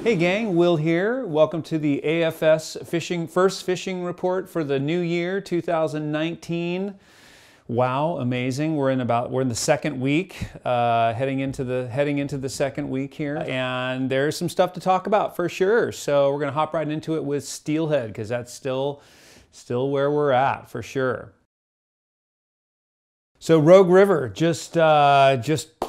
Hey gang, Will here. Welcome to the AFS first fishing report for the new year 2019. Wow, amazing. We're in the second week, heading into the second week here, and there's some stuff to talk about for sure. So we're gonna hop right into it with steelhead because that's still where we're at for sure. So Rogue River just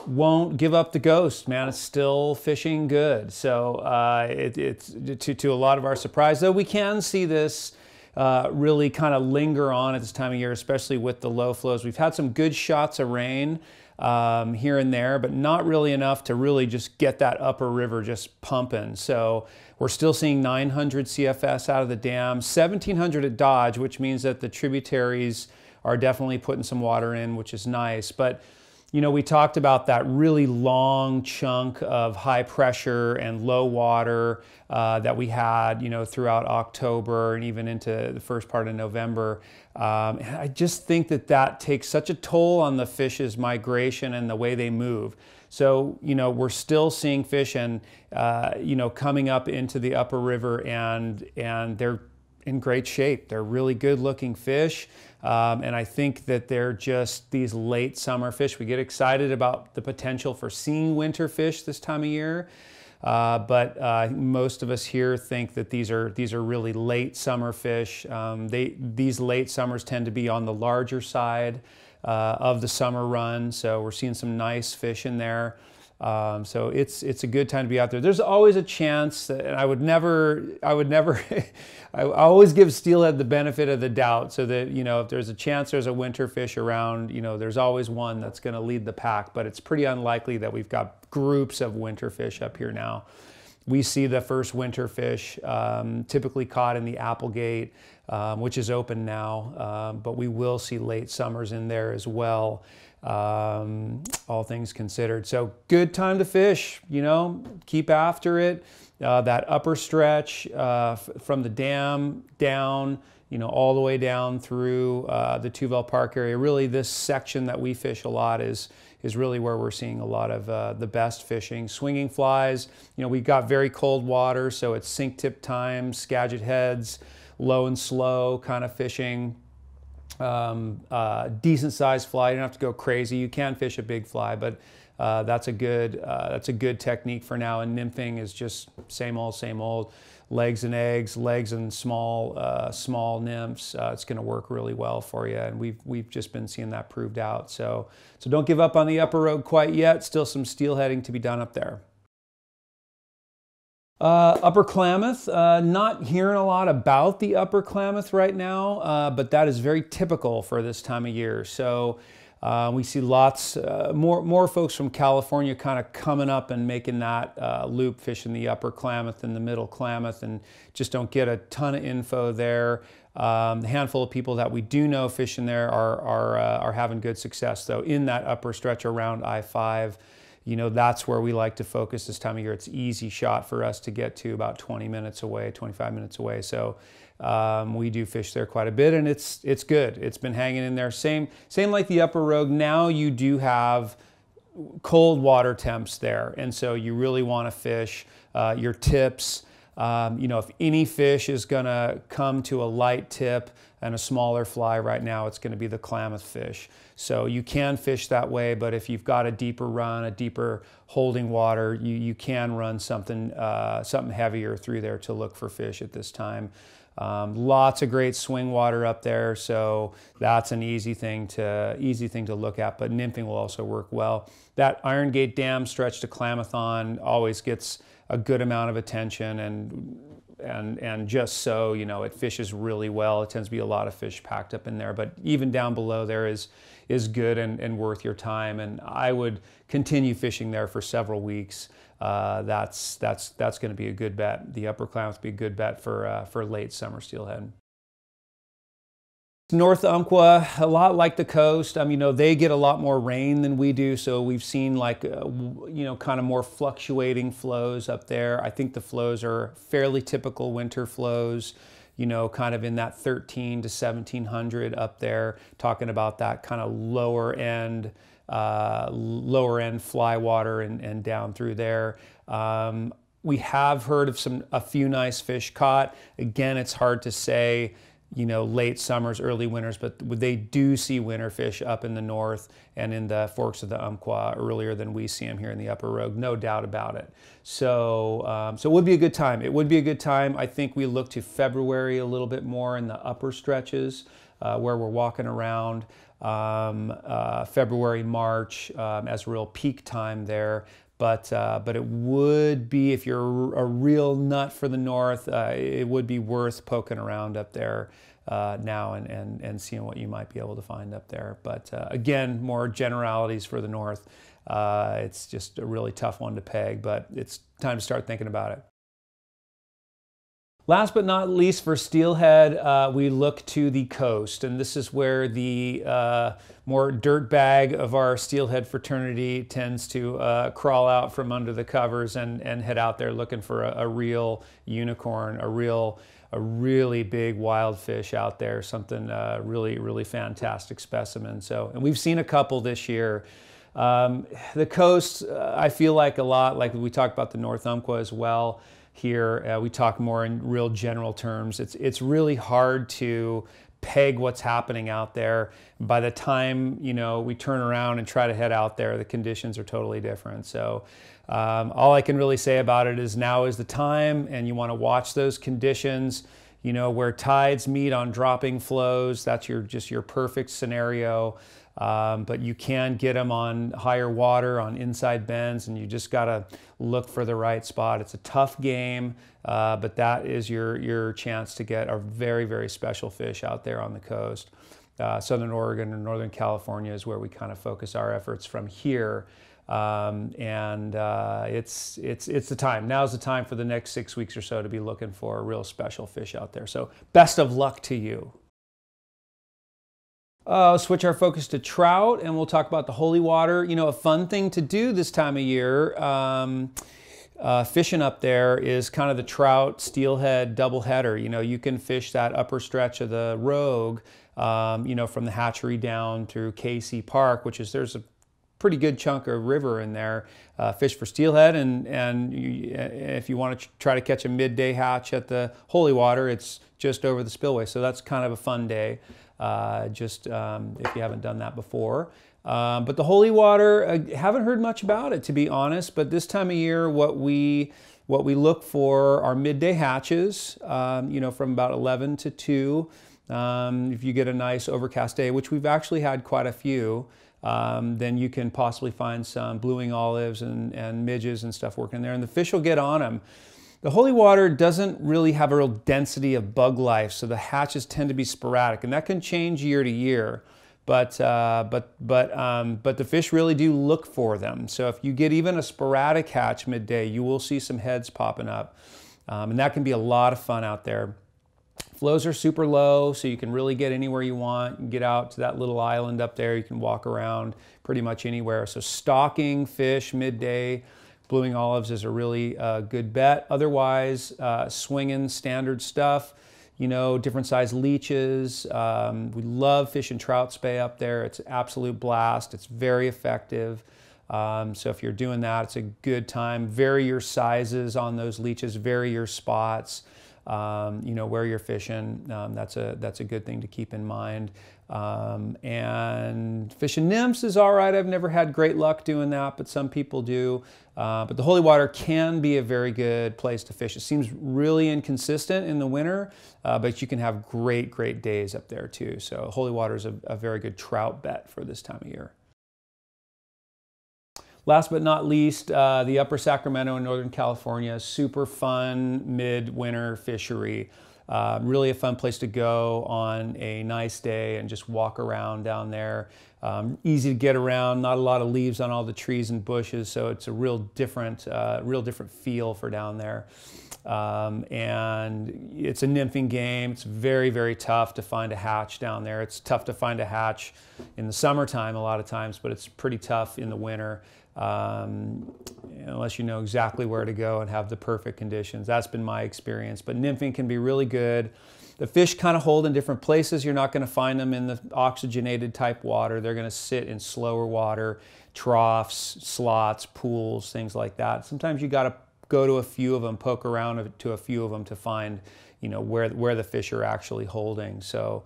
won't give up the ghost, man. It's still fishing good. So it's to a lot of our surprise, though we can see this really kind of linger on at this time of year, especially with the low flows. We've had some good shots of rain here and there, but not really enough to really just get that upper river just pumping. So we're still seeing 900 CFS out of the dam, 1700 at Dodge, which means that the tributaries are definitely putting some water in, which is nice. But you know, we talked about that really long chunk of high pressure and low water that we had, you know, throughout October and even into the first part of November. And I just think that that takes such a toll on the fish's migration and the way they move. So, you know, we're still seeing fish and, you know, coming up into the upper river and they're in great shape. They're really good looking fish. And I think that they're just these late summer fish. We get excited about the potential for seeing winter fish this time of year. But most of us here think that these are really late summer fish. These late summers tend to be on the larger side of the summer run. So we're seeing some nice fish in there. So it's a good time to be out there. There's always a chance, and I always give steelhead the benefit of the doubt, so that, you know, if there's a chance there's a winter fish around, you know, there's always one that's going to lead the pack, but it's pretty unlikely that we've got groups of winter fish up here now. We see the first winter fish typically caught in the Applegate, which is open now, but we will see late summers in there as well. All things considered. So good time to fish, you know, keep after it. That upper stretch from the dam down, you know, all the way down through the Tuvell Park area. Really, this section that we fish a lot is really where we're seeing a lot of the best fishing. Swinging flies, you know, we got very cold water, so it's sink tip time, Skagit heads, low and slow kind of fishing. Decent sized fly. You don't have to go crazy. You can fish a big fly, but that's a good technique for now. And nymphing is just same old. Legs and eggs, legs and small nymphs. It's going to work really well for you, and we've just been seeing that proved out. So don't give up on the upper road quite yet. Still some steelheading to be done up there. Upper Klamath, not hearing a lot about the Upper Klamath right now, but that is very typical for this time of year. So we see lots, more folks from California kind of coming up and making that loop, fishing the Upper Klamath and the Middle Klamath, and just don't get a ton of info there. The handful of people that we do know fishing there are having good success, though, in that upper stretch around I-5. You know, that's where we like to focus this time of year. It's easy shot for us to get to, about 20 minutes away, 25 minutes away. So we do fish there quite a bit, and it's good. It's been hanging in there. Same like the upper Rogue. Now you do have cold water temps there, and so you really want to fish your tips. You know, if any fish is going to come to a light tip and a smaller fly right now, it's going to be the Klamath fish. So you can fish that way, but if you've got a deeper run, a deeper holding water, you can run something heavier through there to look for fish at this time. Lots of great swing water up there, so that's an easy thing to look at, but nymphing will also work well. That Iron Gate Dam stretch to Klamath on always gets a good amount of attention, and just so, you know, it fishes really well. It tends to be a lot of fish packed up in there, but even down below there is good and worth your time, and I would continue fishing there for several weeks. That's going to be a good bet. The Upper Klamath would be a good bet for late summer steelhead. North Umpqua, a lot like the coast. You know, they get a lot more rain than we do, so we've seen like, you know, kind of more fluctuating flows up there. I think the flows are fairly typical winter flows, you know, kind of in that 13 to 1700 up there, talking about that kind of lower end fly water and down through there. We have heard of a few nice fish caught. Again, it's hard to say, you know, late summers, early winters, but they do see winter fish up in the north and in the forks of the Umpqua earlier than we see them here in the Upper Rogue, no doubt about it. So, so it would be a good time. It would be a good time. I think we look to February a little bit more in the upper stretches where we're walking around. February, March as a real peak time there. But it would be, if you're a real nut for the north, it would be worth poking around up there now and seeing what you might be able to find up there. But again, more generalities for the north. It's just a really tough one to peg, but it's time to start thinking about it. Last but not least, for steelhead, we look to the coast, and this is where the more dirt bag of our steelhead fraternity tends to crawl out from under the covers and head out there looking for a real unicorn, a really big wild fish out there, something really fantastic specimen. So, and we've seen a couple this year. The coast, I feel like a lot, like we talked about the North Umpqua as well. Here, we talk more in real general terms. It's really hard to peg what's happening out there. By the time, you know, we turn around and try to head out there, the conditions are totally different. So all I can really say about it is now is the time, and you want to watch those conditions, you know, where tides meet on dropping flows. That's just your perfect scenario. But you can get them on higher water, on inside bends, and you just got to look for the right spot. It's a tough game, but that is your chance to get a very special fish out there on the coast. Southern Oregon and Northern California is where we kind of focus our efforts from here. It's the time. Now's the time for the next 6 weeks or so to be looking for a real special fish out there. So best of luck to you. Switch our focus to trout, and we'll talk about the holy water. You know, a fun thing to do this time of year, fishing up there, is kind of the trout steelhead doubleheader. You know, you can fish that upper stretch of the Rogue, you know, from the hatchery down through Casey Park, there's a pretty good chunk of river in there. Fish for steelhead, and if you want to try to catch a midday hatch at the holy water, it's just over the spillway. So that's kind of a fun day. If you haven't done that before. But the holy water, haven't heard much about it, to be honest, but this time of year what we look for are midday hatches, you know, from about 11 to 2. If you get a nice overcast day, which we've actually had quite a few, then you can possibly find some blue-wing olives and midges and stuff working there, and the fish will get on them. The holy water doesn't really have a real density of bug life, so the hatches tend to be sporadic, and that can change year to year. But the fish really do look for them. So if you get even a sporadic hatch midday, you will see some heads popping up, and that can be a lot of fun out there. Flows are super low, so you can really get anywhere you want. You can get out to that little island up there. You can walk around pretty much anywhere. So stalking fish midday, blue-wing olives is a really good bet. Otherwise, swinging standard stuff, you know, different size leeches. We love fish and trout spay up there. It's an absolute blast. It's very effective. So if you're doing that, it's a good time. Vary your sizes on those leeches, vary your spots. You know, where you're fishing, that's a good thing to keep in mind. And fishing nymphs is all right. I've never had great luck doing that, but some people do. But the holy water can be a very good place to fish. It seems really inconsistent in the winter, but you can have great days up there too. So holy water is a very good trout bet for this time of year. Last but not least, the upper Sacramento in Northern California, super fun midwinter fishery. Really a fun place to go on a nice day and just walk around down there. Easy to get around, not a lot of leaves on all the trees and bushes, so it's a real different feel for down there. And it's a nymphing game. It's very tough to find a hatch down there. It's tough to find a hatch in the summertime a lot of times, but it's pretty tough in the winter. Unless you know exactly where to go and have the perfect conditions. That's been my experience, but nymphing can be really good. The fish kind of hold in different places. You're not going to find them in the oxygenated type water. They're going to sit in slower water, troughs, slots, pools, things like that. Sometimes you got to go to a few of them, poke around to a few of them to find, you know, where the fish are actually holding. So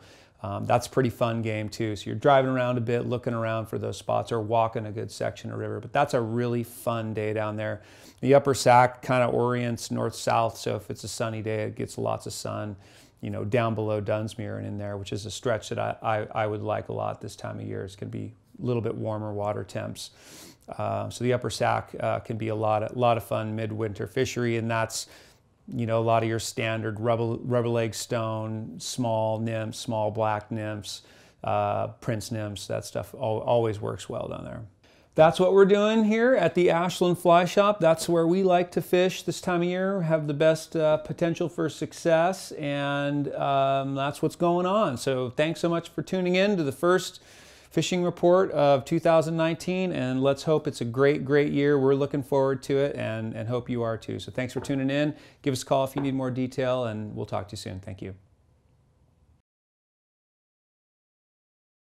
that's a pretty fun game too. So you're driving around a bit, looking around for those spots, or walking a good section of river. But that's a really fun day down there. The upper Sac kind of orients north-south, so if it's a sunny day, it gets lots of sun, you know, down below Dunsmuir and in there, which is a stretch that I would like a lot this time of year. It's going to be a little bit warmer water temps. So the upper Sac can be a lot of fun midwinter fishery, and that's, you know, a lot of your standard rubber leg stone, small nymphs, small black nymphs, prince nymphs. That stuff always works well down there. That's what we're doing here at the Ashland Fly Shop. That's where we like to fish this time of year, have the best potential for success, and that's what's going on. So thanks so much for tuning in to the first fishing report of 2019, and let's hope it's a great year. We're looking forward to it, and hope you are too. So thanks for tuning in. Give us a call if you need more detail, and we'll talk to you soon. Thank you.